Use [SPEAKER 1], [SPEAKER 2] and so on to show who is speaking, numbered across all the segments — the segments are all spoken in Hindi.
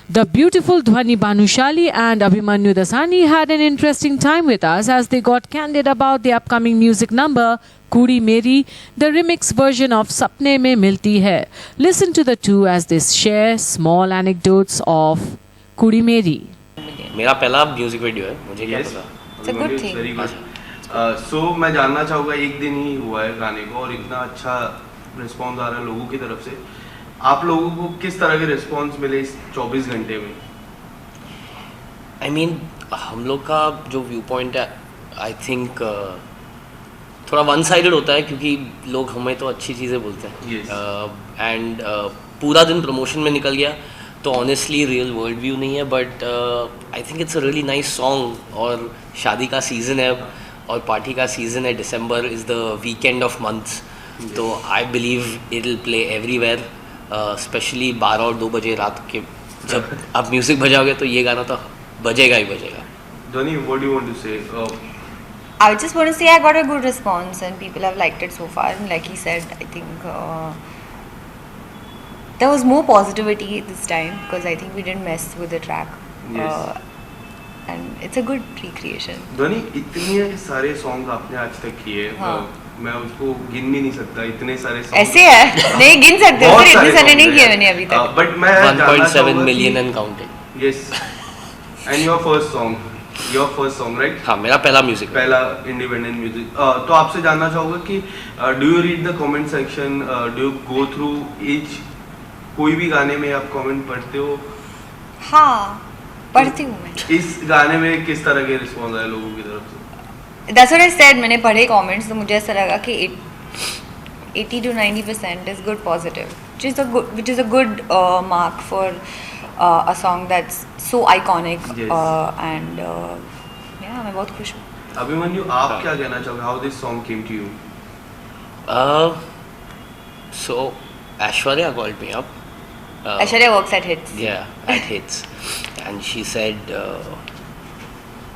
[SPEAKER 1] The beautiful Dhwani Bhanushali and Abhimanyu Dasani had an interesting time with us as they got candid about the upcoming music number Kudi Meri, the remix version of Sapne Mein Milti Hai. Listen to the two as they share small anecdotes of Kudi Meri.
[SPEAKER 2] मेरा पहला म्यूजिक वीडियो है, मुझे क्या
[SPEAKER 3] Yes.
[SPEAKER 2] पता।
[SPEAKER 3] It's a good thing. Very good. So मैं जानना चाहूँगा, एक दिन ही हुआ है गाने को और इतना अच्छा रिस्पॉन्स आ रहा है लोगों की तरफ से, आप लोगों को किस तरह के रिस्पॉन्स मिले इस 24 घंटे में?
[SPEAKER 2] I mean, हम लोग का जो व्यू पॉइंट है आई थिंक थोड़ा वन साइडेड होता है क्योंकि लोग हमें तो अच्छी चीज़ें बोलते हैं एंड पूरा दिन प्रमोशन में निकल गया तो ऑनेस्टली रियल वर्ल्ड व्यू नहीं है, but I think it's a really nice song और शादी का सीज़न है और पार्टी का सीज़न है, December is the weekend of months, तो I believe it will play everywhere, specially 12 और 2 बजे रात के जब आप म्यूज़िक बजाओगे तो ये गाना तो बजेगा ही बजेगा।
[SPEAKER 3] Dhwani, what do you want to say?
[SPEAKER 4] I just want to say I got a good response and people have liked it so far. And like he said, I think there was more positivity this time because I think we didn't mess with the track.
[SPEAKER 3] Yes.
[SPEAKER 4] And it's a good recreation.
[SPEAKER 3] Dhwani, इतने सारे सॉन्ग आपने आज तक किए,
[SPEAKER 4] हाँ.
[SPEAKER 3] मैं उसको गिन भी नहीं सकता, इतने सारे सॉन्ग
[SPEAKER 4] ऐसे है नहीं गिन सकते हो, इतने सारे नहीं किए मैंने अभी तक।
[SPEAKER 3] बट मैं
[SPEAKER 2] 1.7 million and counting.
[SPEAKER 3] Yes. And your first song, right?
[SPEAKER 2] हाँ, मेरा पहला म्यूजिक
[SPEAKER 3] पहला इंडिपेंडेंट म्यूजिक। तो आपसे जानना चाहूँगा कि do you read the comment section, do you go through each, कोई भी गाने में आप कमेंट पढ़ते हो?
[SPEAKER 4] हाँ, पढ़ती हूँ मैं।
[SPEAKER 3] इस गाने में किस तरह के रिस्पॉन्स आए लोगों की तरफ से?
[SPEAKER 4] That's what I said. मैंने पढ़े कमेंट्स तो मुझे ऐसा लगा कि 80 to 90% is good positive, which is a good mark for a song that's so iconic.
[SPEAKER 3] Yes.
[SPEAKER 4] And yeah, मैं बहुत खुश हूँ।
[SPEAKER 3] अभिमन्यु, आप क्या कहना चाहोगे? How this song came to you?
[SPEAKER 2] So Aishwarya called me up.
[SPEAKER 4] Aishwarya works at Hits.
[SPEAKER 2] Yeah, at Hits, and she said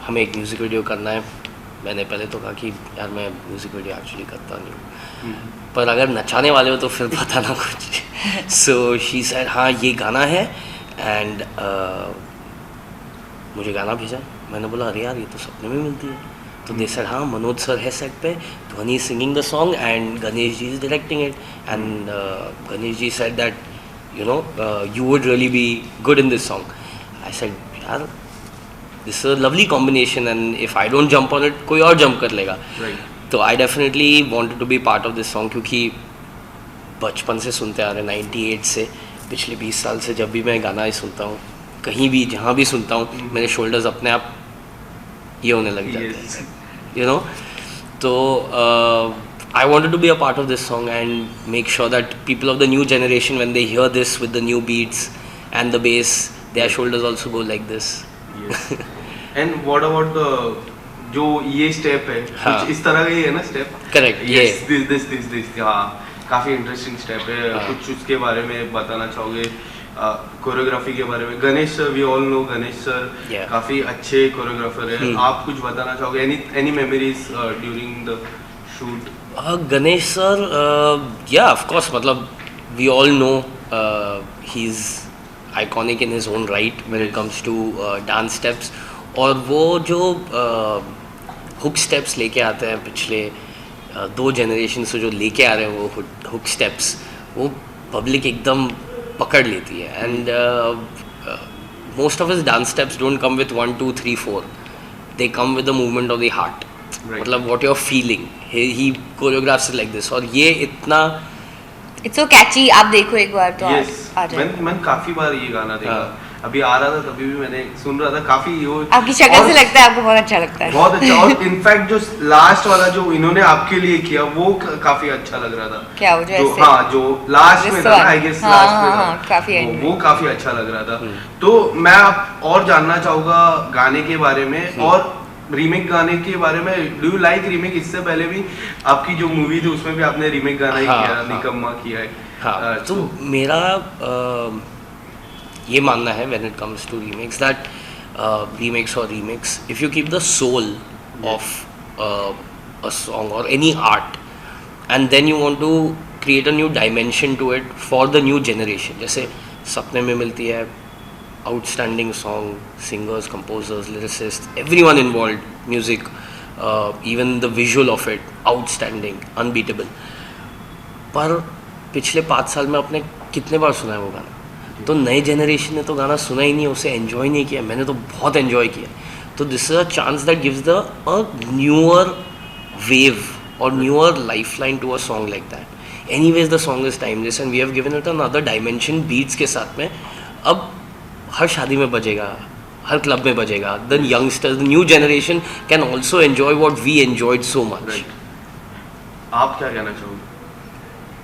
[SPEAKER 2] हमें एक म्यूजिक वीडियो करना है। मैंने पहले तो कहा कि यार मैं म्यूजिक वीडियो एक्चुअली करता नहीं हूँ, पर अगर नचाने वाले हो तो फिर बताना कुछ। सो शी सेड हाँ ये गाना है एंड मुझे गाना भेजा। मैंने बोला अरे यार ये तो सपने में मिलती है, तो दे सेड हाँ मनोज सर है सेट पे, Dhvani singing the song and Ganesh ji is directing it, and Ganesh ji said that you know you would really be good in this song. I said यार this is a lovely combination and if I don't jump on it कोई और जंप कर लेगा। तो I definitely wanted to be part of this song क्योंकि बचपन से सुनते आ रहे 98 से, पिछले 20 साल से जब भी मैं गाना ही सुनता हूँ, कहीं भी जहाँ भी सुनता हूँ, मेरे शोल्डर्स अपने आप ये होने लग जाते हैं, यू नो। तो I wanted to be a part of this song and make sure that people of the new generation, when they hear this with the new beats and the bass, their shoulders also go like this.
[SPEAKER 3] Yes. And what about the जो ये स्टेप है,
[SPEAKER 2] हाँ.
[SPEAKER 3] कुछ इस तरह का ही है ना स्टेप?
[SPEAKER 2] Correct.
[SPEAKER 3] Yes, this हाँ, काफी इंटरेस्टिंग स्टेप है।
[SPEAKER 2] हाँ.
[SPEAKER 3] कुछ उसके बारे में बताना चाहोगे? कोरियोग्राफी के बारे में? Ganesh sir, we all know Ganesh sir काफी अच्छे कोरियोग्राफर हैं, आप कुछ बताना चाहोगे? Any memories during the shoot?
[SPEAKER 2] Ganesh sir, yeah, of course, मतलब we all know he's iconic in his own right when it comes to dance steps, और वो जो हुक स्टेप्स लेके आते हैं पिछले 2 जनरेशन से जो लेके आ रहे हैं वो हुक स्टेप्स, वो पब्लिक एकदम पकड़ लेती है। And most of his dance steps don't come with 1 2 3 4, they come with the movement of the heart, मतलब what you are feeling, he choreographs it like this, और ये इतना
[SPEAKER 4] It's so catchy, आप देखो एक बार तो आ जाए।
[SPEAKER 3] मैंने काफी बार ये गाना देखा, अभी आ रहा था तभी भी मैंने सुन रहा था, काफी वो
[SPEAKER 4] आपकी शक्ल से लगता है आपको बहुत अच्छा लगता है।
[SPEAKER 3] बहुत अच्छा, और इनफैक्ट जो लास्ट वाला जो इन्होंने आपके लिए किया वो काफी अच्छा लग रहा था।
[SPEAKER 4] क्या वो जो ऐसे?
[SPEAKER 3] हाँ, जो लास्ट में था आई गेस, लास्ट में था,
[SPEAKER 4] काफी
[SPEAKER 3] वो काफी अच्छा लग रहा था। तो मैं आप और जानना चाहूँगा गाने के बारे में और रीमेक गाने के बारे में। Do you like remake? इससे पहले भी आपकी जो मूवी थी उसमें भी आपने रीमेक गाना ही किया, निकम्मा किया है।
[SPEAKER 2] हाँ, तो मेरा ये मानना है when it comes to remakes that remakes or remix, if you keep the soul of a song or any art and then you want to create a new dimension to it for the new generation, जैसे सपने में मिलती है outstanding song, singers, composers, lyricists, everyone involved, music, even the visual of it, outstanding, unbeatable. पर पिछले 5 साल में आपने कितने बार सुना है वो गाना? तो नए जनरेशन ने तो गाना सुना ही नहीं, उसे एंजॉय नहीं किया. मैंने तो बहुत एंजॉय किया. तो this is a chance that gives the a newer wave और newer lifeline to a song like that. Anyways the song is timeless and we have given it another dimension beats के साथ में. अब हर शादी में बजेगा, हर क्लब में बजेगा. The youngsters, the new generation can also enjoy what we enjoyed so much.
[SPEAKER 3] आप क्या कहना चाहोगे?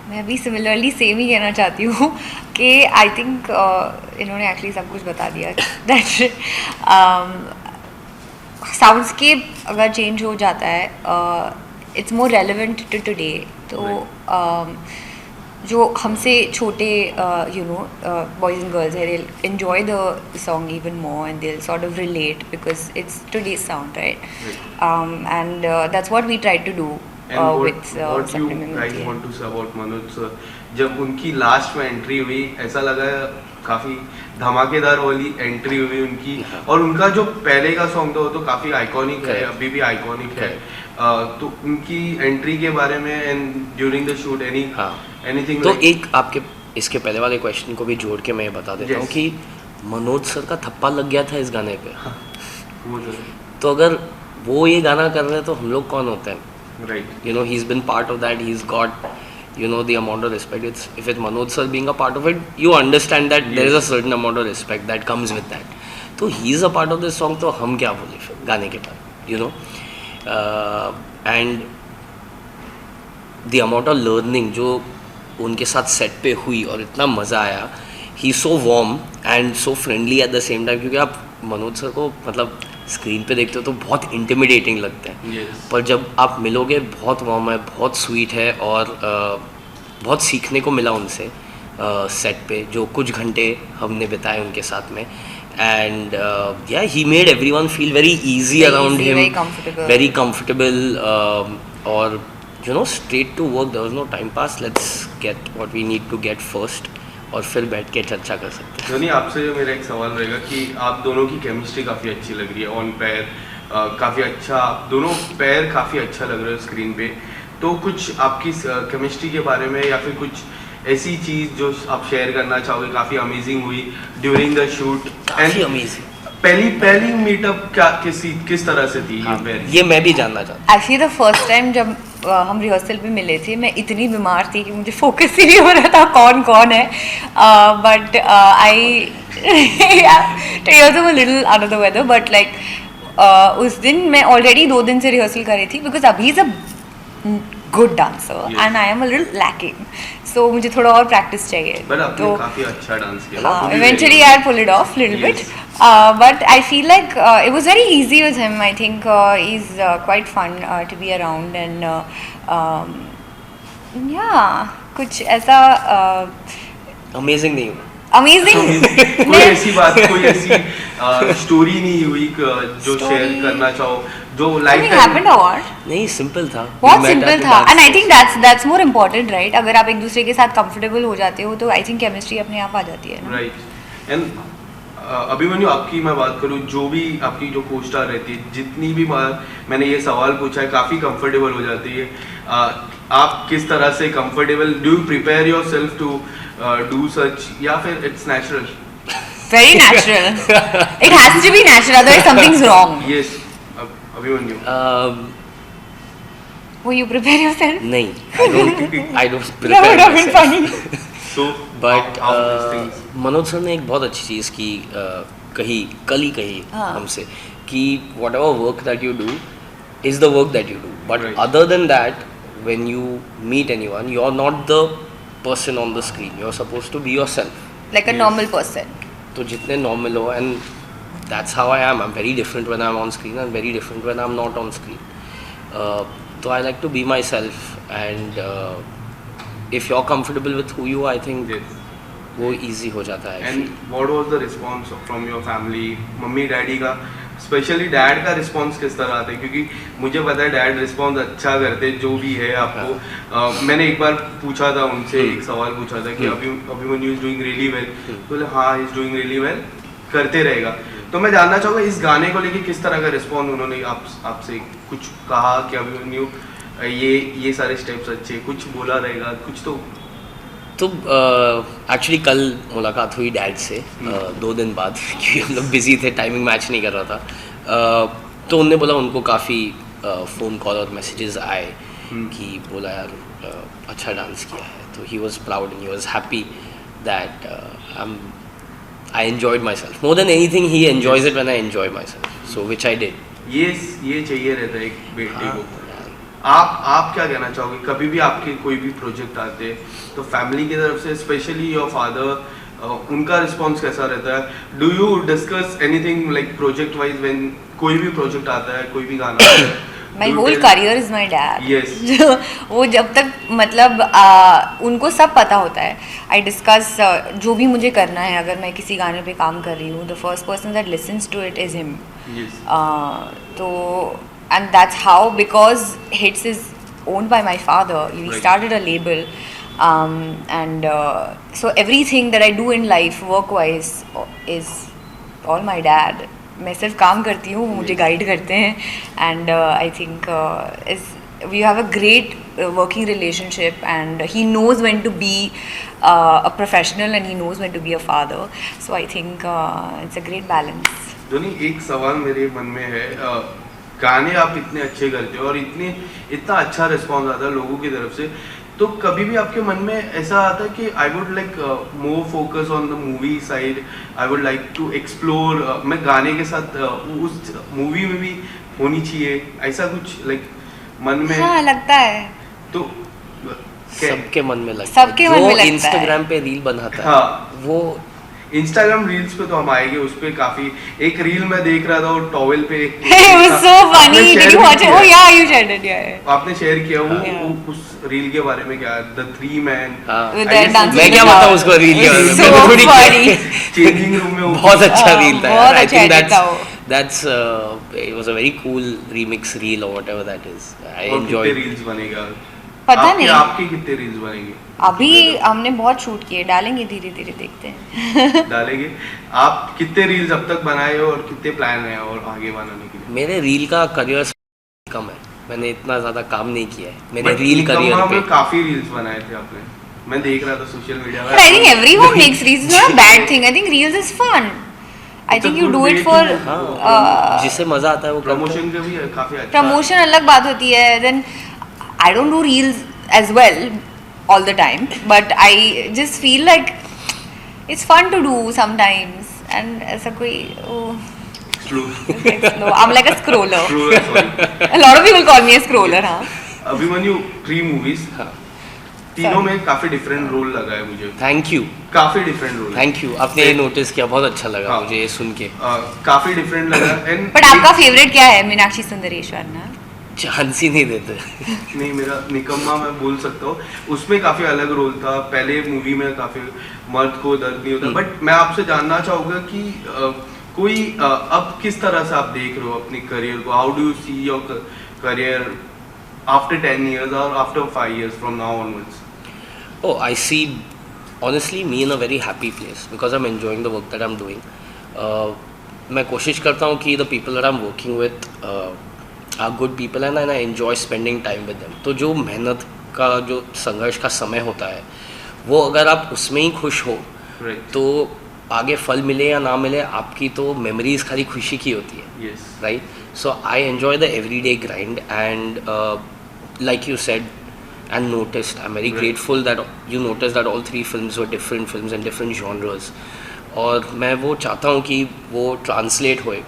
[SPEAKER 4] मैं भी सिमिलरली सेम ही कहना चाहती हूँ कि आई थिंक इन्होंने एक्चुअली सब कुछ बता दिया. दैट साउंडस्केप अगर चेंज हो जाता है, it's more relevant to today. तो जो हमसे छोटे बॉयज़ एंड गर्ल्स है, they enjoy the song even more and they sort of relate because it's today's sound, right? And that's what we try to do.
[SPEAKER 3] And what you guys want to say about Manoj sir? जब उनकी लास्ट में एंट्री हुई, ऐसा लगा काफी धमाकेदार वाली एंट्री हुई उनकी. और उनका जो पहले का सॉन्ग था वो तो काफी आइकॉनिक है, अभी भी आइकॉनिक है. तो उनकी एंट्री के बारे में and during the shoot anything.
[SPEAKER 2] तो एक आपके इसके पहले वाले क्वेश्चन को भी जोड़ के मैं बता देता हूँ कि मनोज सर का थप्पा लग गया था इस गाने पे. तो अगर वो ये गाना कर रहे हैं तो हम लोग कौन होते हैं?
[SPEAKER 3] Right.
[SPEAKER 2] You know, he's been part of that. He's got, you know, the amount of respect. It's if it's Manoj sir being a part of it, you understand that there is a certain amount of respect that comes with that. So he's a part of this song. तो हम क्या बोले फिर गाने के बाद, you know, and the amount of learning जो उनके साथ सेट पे हुई और इतना मज़ा आया. He's so warm and so friendly at the same time. क्योंकि आप मनोज सर को मतलब स्क्रीन पे देखते हो तो बहुत इंटिमिडेटिंग लगते हैं.
[SPEAKER 3] Yes.
[SPEAKER 2] पर जब आप मिलोगे बहुत वार्म है, बहुत स्वीट है और बहुत सीखने को मिला उनसे सेट पे जो कुछ घंटे हमने बिताए उनके साथ में. And yeah he made everyone feel very easy around him, very comfortable और you know straight to work. There was no time pass. Let's get what we need to get first और फिर बैठ के चर्चा कर सकते हैं.
[SPEAKER 3] धोनी, आपसे जो मेरा एक सवाल रहेगा कि आप दोनों की केमिस्ट्री काफ़ी अच्छी लग रही है ऑन पैर. काफ़ी अच्छा, दोनों पैर काफ़ी अच्छा लग रहे हो स्क्रीन पे. तो कुछ आपकी केमिस्ट्री के बारे में या फिर कुछ ऐसी चीज़ जो आप शेयर करना चाहोगे काफ़ी अमेजिंग हुई ड्यूरिंग द शूट?
[SPEAKER 2] काफ़ी अमेजिंग.
[SPEAKER 3] पहली मीटअप क्या किस तरह से थी?
[SPEAKER 2] ये मैं भी जानना चाहता हूँ.
[SPEAKER 4] एक्चुअली द फर्स्ट टाइम जब हम रिहर्सल पे मिले थे, मैं इतनी बीमार थी कि मुझे फोकस ही नहीं हो रहा था कौन है. But I rehearsal little under the weather. But like उस दिन मैं ऑलरेडी 2 दिन से रिहर्सल कर रही थी because Abhi is a good dancer and I am a little lacking. So मुझे थोड़ा और प्रैक्टिस चाहिए.
[SPEAKER 3] तो काफी अच्छा डांस किया.
[SPEAKER 4] Eventually I pull it off little bit. But I feel like it was very easy with him. I think he's quite fun to be around and yeah, कुछ ऐसा
[SPEAKER 2] अमेजिंग नहीं हुआ.
[SPEAKER 4] अमेजिंग
[SPEAKER 3] कोई ऐसी बात, कोई ऐसी स्टोरी नहीं हुई जो शेयर करना चाहो जो लाइफ
[SPEAKER 4] happened or what?
[SPEAKER 2] नहीं, सिंपल था,
[SPEAKER 4] बहुत सिंपल था. And I think that's more important, right? अगर आप एक दूसरे के साथ कंफर्टेबल हो जाते हो तो आई थिंक केमिस्ट्री अपने आप आ जाती है.
[SPEAKER 3] राइट. एंड अभिमन्यु, आपकी मैं बात करूं, जो भी आपकी जो को स्टार रहती है, जितनी भी बार मैंने ये सवाल पूछा है काफ़ी कंफर्टेबल हो जाती है. आप किस तरह से comfortable, do you prepare yourself to do such या फिर it's natural?
[SPEAKER 4] Very natural. It has to be natural, otherwise something's wrong.
[SPEAKER 3] Yes. Abhimanyu.
[SPEAKER 4] Will you prepare yourself?
[SPEAKER 2] नहीं, I don't prepare
[SPEAKER 4] That would have been
[SPEAKER 2] myself.
[SPEAKER 4] funny.
[SPEAKER 3] So,
[SPEAKER 2] But
[SPEAKER 3] how these things?
[SPEAKER 2] Manoj sir ने एक बहुत अच्छी चीज़ की कही, कल ही कही हमसे कि whatever work that you do is the work that you do. But
[SPEAKER 3] Right.
[SPEAKER 2] other than that, when you meet anyone, you're not the person on the screen. You're supposed to be yourself.
[SPEAKER 4] Like a
[SPEAKER 3] Yes.
[SPEAKER 4] normal person.
[SPEAKER 2] तो जितने normal हो, and that's how I am. I'm very different when I'm on screen and very different when I'm not on screen. So I like to be myself, and if you're comfortable with who you are, I think
[SPEAKER 3] Yes.
[SPEAKER 2] वो easy हो जाता है.
[SPEAKER 3] And what was the response from your family? Mummy daddy का, स्पेशली डैड का रिस्पॉन्स किस तरह आता है? क्योंकि मुझे पता है डैड रिस्पॉन्स अच्छा करते जो भी है आपको. मैंने एक बार पूछा था उनसे, एक सवाल पूछा था कि Abhimanyu is doing really well. बोले हाँ, he is doing really well. करते रहेगा। तो मैं जानना चाहूँगा इस गाने को लेके किस तरह का रिस्पॉन्स उन्होंने आपसे कुछ कहा कि अभिमन्यु ये सारे स्टेप्स अच्छे, कुछ बोला रहेगा कुछ तो
[SPEAKER 2] एक्चुअली कल मुलाकात हुई डैड से 2 दिन बाद क्योंकि हम लोग बिजी थे, टाइमिंग मैच नहीं कर रहा था। तो उनने बोला उनको काफ़ी फ़ोन कॉल और मैसेजेस आए कि बोला यार अच्छा डांस किया है। तो he was proud and he was happy that I enjoyed my self more than any thing. He enjoys it when I enjoy my self, so which I did.
[SPEAKER 3] ये चाहिए रहता है एक बेटे को। आप क्या कहना चाहोगे, कभी भी आपके कोई भी प्रोजेक्ट आते हैं तो फैमिली की तरफ से स्पेशली योर फादर उनका रिस्पांस कैसा रहता है? Do you discuss anything like project wise when कोई भी प्रोजेक्ट आता है, कोई भी गाना आता है?
[SPEAKER 4] My whole career is my dad.
[SPEAKER 3] Yes.
[SPEAKER 4] वो जब तक मतलब उनको सब पता होता है। आई डिस्कस जो भी मुझे करना है, अगर मैं किसी गाने पे काम कर रही हूँ, the first person that listens to it is him.
[SPEAKER 3] Yes.
[SPEAKER 4] तो and that's how, because Hits is owned by my father. He
[SPEAKER 3] Right.
[SPEAKER 4] started a label, and so everything that I do in life work wise is all my dad. मैं सिर्फ काम करती हूँ, मुझे गाइड करते हैं, and I think we have a great working relationship, and he knows when to be a professional and he knows when to be a father. So I think it's a great balance.
[SPEAKER 3] Dhoni, एक सवाल मेरे मन में है, गाने आप इतने अच्छे करते हो और इतना अच्छा रिस्पांस आता है लोगों की तरफ से, तो कभी भी आपके मन में ऐसा आता है कि I would like more focus on the movie side, I would like to explore, मैं गाने के साथ उस मूवी में भी होनी चाहिए, ऐसा कुछ लाइक मन में?
[SPEAKER 4] हाँ, लगता है।
[SPEAKER 3] तो
[SPEAKER 2] सबके मन में लगता है।
[SPEAKER 4] सबके मन में लगता है।
[SPEAKER 2] इंस्टाग्राम पे रील बनाता है,
[SPEAKER 3] हाँ,
[SPEAKER 2] वो
[SPEAKER 3] इंस्टाग्राम रील्स पे तो हम आएंगे, उस पे काफी एक रील मैं देख रहा था और टॉवेल पे
[SPEAKER 4] It was so funny. Did you watch it? Oh yeah, you shared it. Yeah.
[SPEAKER 3] आपने शेयर किया वो
[SPEAKER 4] Yeah.
[SPEAKER 3] उस रील के बारे में क्या, द 3 मैन
[SPEAKER 2] हाँ।
[SPEAKER 4] With
[SPEAKER 3] I
[SPEAKER 4] their
[SPEAKER 3] guess
[SPEAKER 4] dancing
[SPEAKER 2] मैं क्या
[SPEAKER 4] with
[SPEAKER 2] बताऊँ
[SPEAKER 4] the-
[SPEAKER 2] उसको रील के बारे में,
[SPEAKER 4] So
[SPEAKER 2] मैं तो थोड़ी
[SPEAKER 4] funny.
[SPEAKER 3] चेंजिंग रूम में वो
[SPEAKER 2] बहुत अच्छा रील था
[SPEAKER 4] बहुत
[SPEAKER 2] यार। I
[SPEAKER 4] अच्छा
[SPEAKER 2] think
[SPEAKER 4] edit था वो।
[SPEAKER 2] that's it was a very cool remix reel or whatever that is. I
[SPEAKER 3] और कितने
[SPEAKER 2] enjoyed.
[SPEAKER 3] रील्स बनेगा?
[SPEAKER 4] पता नहीं।
[SPEAKER 3] आपके कितने रील्स बनेंगे?
[SPEAKER 4] अभी हमने बहुत शूट किए, डालेंगे धीरे धीरे, देखते हैं।
[SPEAKER 3] डालेंगे। आप कितने रील्स अब तक बनाए हो और कितने प्लान है और आगे बनाने के लिए?
[SPEAKER 2] मेरे रील का करियर कम है, मैंने इतना ज्यादा काम नहीं किया है मेरे
[SPEAKER 3] But
[SPEAKER 2] रील
[SPEAKER 3] निकम्मा
[SPEAKER 2] करियर पे।
[SPEAKER 3] में काफी रील्स बनाए थे आपने, मैं देख रहा था सोशल मीडिया में।
[SPEAKER 4] But I think everyone makes reels. It's not a bad thing. I think reels is fun. I
[SPEAKER 3] It's a
[SPEAKER 4] think you
[SPEAKER 3] good
[SPEAKER 4] do
[SPEAKER 3] way
[SPEAKER 4] it for
[SPEAKER 2] हाँ, जिससे मजा आता है वो करते हैं।
[SPEAKER 3] प्रमोशन का भी काफी अच्छा।
[SPEAKER 4] promotion अलग बात होती है. Then I don't do reels as well all the time, but I just feel like it's fun to do sometimes. And ऐसा कोई no, I'm like a scroller.
[SPEAKER 3] sorry.
[SPEAKER 4] A lot of people call me a scroller. हाँ.
[SPEAKER 3] अभिमन्यु 3 मूवीज,
[SPEAKER 2] हाँ।
[SPEAKER 3] तीनों में काफी डिफरेंट रोल लगा है मुझे,
[SPEAKER 2] थैंक यू,
[SPEAKER 3] काफी डिफरेंट रोल।
[SPEAKER 2] थैंक यू, आपने ये नोटिस किया, बहुत अच्छा लगा
[SPEAKER 3] हाँ।
[SPEAKER 2] मुझे ये सुन के।
[SPEAKER 3] काफी डिफरेंट लगा। एंड
[SPEAKER 4] But आपका फेवरेट क्या है? मीनाक्षी सुंदरेश्वर ना?
[SPEAKER 2] चांस ही नहीं देते।
[SPEAKER 3] नहीं, मेरा निकम्मा मैं बोल सकता हूँ, उसमें काफी अलग रोल था। पहले मूवी में काफी मर्द को दर्द नहीं होता। बट मैं आपसे जानना चाहूँगा कि कोई अब किस तरह से आप देख रहे हो अपने करियर को? How do you see your career after 10 years or after 5 years from now onwards?
[SPEAKER 2] Oh, I see, honestly, me in a very happy place because I'm enjoying the work that I'm doing. मैं कोशिश करता हूँ कि the people that I'm working with are good people and I enjoy spending time with them. तो जो मेहनत का, जो संघर्ष का समय होता है, वो अगर आप उसमें ही खुश हो
[SPEAKER 3] Right.
[SPEAKER 2] तो आगे फल मिले या ना मिले, आपकी तो मेमोरीज खाली खुशी की होती है,
[SPEAKER 3] Yes.
[SPEAKER 2] right? So I enjoy the everyday grind and like you said and noticed, I'm very
[SPEAKER 3] Right.
[SPEAKER 2] grateful that you noticed that all 3 films were different films and different genres. और मैं वो चाहता हूँ कि वो ट्रांसलेट होए,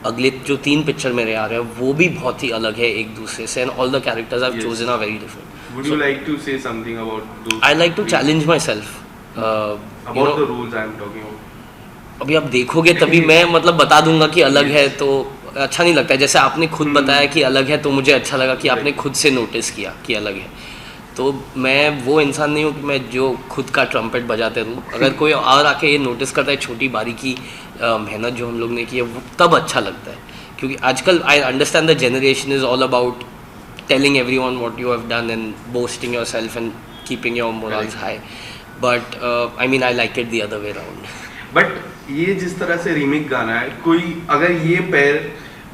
[SPEAKER 2] अगले जो 3 पिक्चर मेरे आ रहे हैं वो भी बहुत ही अलग है एक दूसरे से, and all the characters I've
[SPEAKER 3] Yes.
[SPEAKER 2] chosen are very different.
[SPEAKER 3] Would you like to say something about those?
[SPEAKER 2] I like to challenge myself. You
[SPEAKER 3] About
[SPEAKER 2] know,
[SPEAKER 3] the rules I am talking about.
[SPEAKER 2] अभी आप देखोगे तभी मैं मतलब बता दूंगा कि अलग है, तो अच्छा नहीं लगता है। जैसे आपने खुद बताया कि अलग है तो मुझे अच्छा लगा कि आपने खुद से नोटिस किया कि अलग है। तो मैं वो इंसान नहीं हूँ कि मैं जो खुद का ट्रम्पेट बजाते रहूँ। अगर कोई और आके ये नोटिस करता है छोटी बारीकी मेहनत जो हम लोग ने की है, वो तब अच्छा लगता है। क्योंकि आजकल I understand the generation is all about telling everyone what you have done and boasting yourself and keeping your morals high, but I mean I like it the other way around.
[SPEAKER 3] But ये जिस तरह से रीमेक गाना है, कोई अगर ये पैर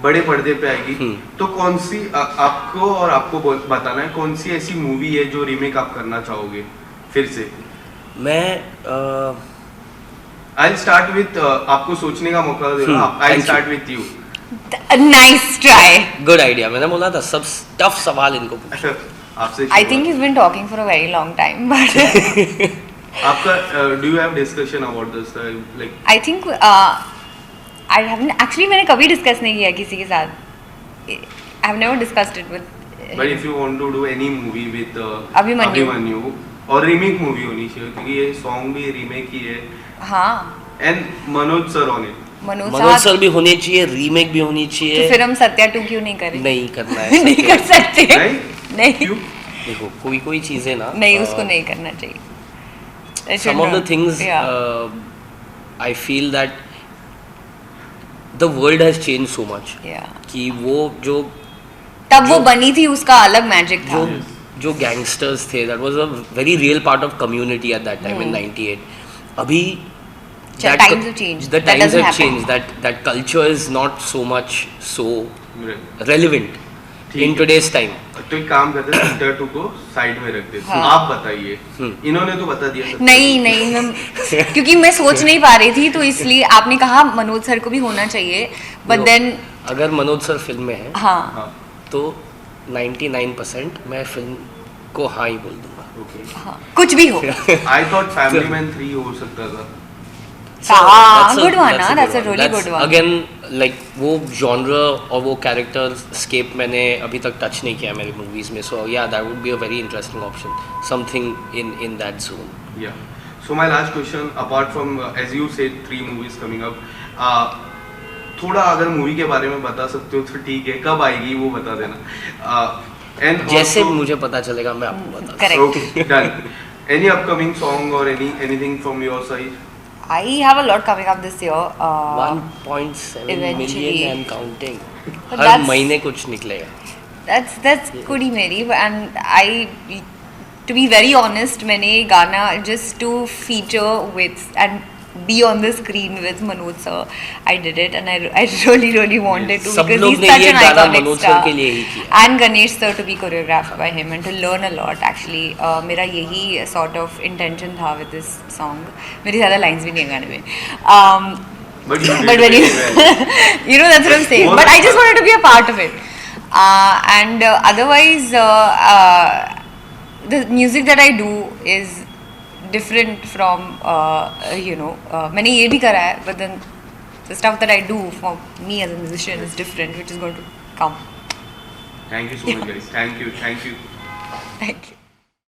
[SPEAKER 3] बड़े पर्दे पे आएगी तो कौन सी आपको और आपको बताना है कौन सी ऐसी मूवी है जो रीमेक आप करना चाहोगे फिर से?
[SPEAKER 2] मैं
[SPEAKER 3] आई स्टार्ट विथ आपको सोचने का मौका देगा। I start with you.
[SPEAKER 4] Nice try.
[SPEAKER 2] Good idea. मैंने बोला था सब टफ सवाल इनको पूछो।
[SPEAKER 3] आपसे
[SPEAKER 4] I think he's been talking for a very long time, but
[SPEAKER 3] आपका do you have discussion about this like?
[SPEAKER 4] I think I haven't actually, मैंने कभी डिस्कस नहीं किया किसी के साथ। I have never discussed it with
[SPEAKER 3] but if you want to do any movie with
[SPEAKER 4] Abhimanyu
[SPEAKER 3] और रीमेक मूवी होनी चाहिए क्योंकि ये सॉन्ग भी रीमेक ही है।
[SPEAKER 4] हाँ,
[SPEAKER 3] and Manoj sir on it.
[SPEAKER 2] Manoj sir भी होने चाहिए, रीमेक भी होनी चाहिए।
[SPEAKER 4] तो फिर हम सत्या 2 क्यों नहीं करें?
[SPEAKER 2] नहीं करना है
[SPEAKER 4] नहीं कर सकते। नहीं
[SPEAKER 3] क्यों?
[SPEAKER 2] देखो कोई चीजें ना
[SPEAKER 4] नहीं, उसको नहीं करना चाहिए।
[SPEAKER 2] some of the things I feel that the world has changed so much कि वो जो
[SPEAKER 4] तब वो बनी थी उसका अलग मैजिक था।
[SPEAKER 2] जो गैंगस्टर्स थे that was a very real part of community at that time in 98. अभी
[SPEAKER 4] times have changed.
[SPEAKER 2] The
[SPEAKER 4] That
[SPEAKER 2] times
[SPEAKER 4] doesn't
[SPEAKER 2] have
[SPEAKER 4] happen.
[SPEAKER 2] changed. That culture is not so much so relevant in today's time.
[SPEAKER 3] तो एक काम करते हैं, सत्या 2 को साइड में रख देते हैं।
[SPEAKER 4] हाँ।
[SPEAKER 3] आप बताइए। इन्होंने तो बता दिया सत्या
[SPEAKER 4] नहीं हम क्योंकि मैं सोच नहीं पा रही थी तो इसलिए आपने कहा मनोज सर को भी होना चाहिए, बट देन
[SPEAKER 2] अगर मनोज सर फिल्म में है
[SPEAKER 4] हाँ
[SPEAKER 2] तो 99% मैं फिल्म को हाँ ही बोल दूंगा।
[SPEAKER 4] हाँ, कुछ भी हो।
[SPEAKER 3] आई थॉट फैमिली मैन 3 हो सकता था।
[SPEAKER 4] Good one, that's a really good one.
[SPEAKER 2] Again like वो जॉनर और वो कैरेक्टर स्केप मैंने अभी तक टच नहीं किया मेरी मूवीज में, so yeah that would be a very interesting option, something in that zone.
[SPEAKER 3] Yeah so my last question, apart from as you said 3 movies coming up, थोड़ा अगर मूवी के बारे में बता सकते हो तो ठीक है, कब आएगी वो बता देना। एंड
[SPEAKER 2] जैसे मुझे पता चलेगा मैं आपको बता
[SPEAKER 4] correct.
[SPEAKER 3] Okay done. Any upcoming song और anything from your side?
[SPEAKER 4] I have a lot coming up this year.
[SPEAKER 2] 1.7
[SPEAKER 4] eventually.
[SPEAKER 2] million and counting.
[SPEAKER 4] But
[SPEAKER 2] her
[SPEAKER 4] that's-
[SPEAKER 2] महीने कुछ निकलेगा।
[SPEAKER 4] That's Kudi Meri, and to be very honest, मैंने गाना just to feature with and be on the screen with Manoj sir, I did it, and I really wanted to
[SPEAKER 2] सब
[SPEAKER 4] because
[SPEAKER 2] लोग
[SPEAKER 4] he's
[SPEAKER 2] ने
[SPEAKER 4] such
[SPEAKER 2] ये
[SPEAKER 4] an
[SPEAKER 2] गाना
[SPEAKER 4] iconic
[SPEAKER 2] मनोज सर
[SPEAKER 4] star.
[SPEAKER 2] के लिए ही किया।
[SPEAKER 4] And Ganesh sir to be choreographed by him and to learn a lot actually. मेरा यही sort of intention था with this song. मेरी ज़्यादा lines भी नहीं है गाने में.
[SPEAKER 3] But you
[SPEAKER 4] But
[SPEAKER 3] did
[SPEAKER 4] when you
[SPEAKER 3] very well.
[SPEAKER 4] you know, that's what I'm saying. But I just wanted to be a part of it. And otherwise, the music that I do is different from मैंने ये भी करा है, but then the stuff that I do for me as a musician is different, which is going to come.
[SPEAKER 3] Thank you so much guys. Thank you.
[SPEAKER 4] Thank you.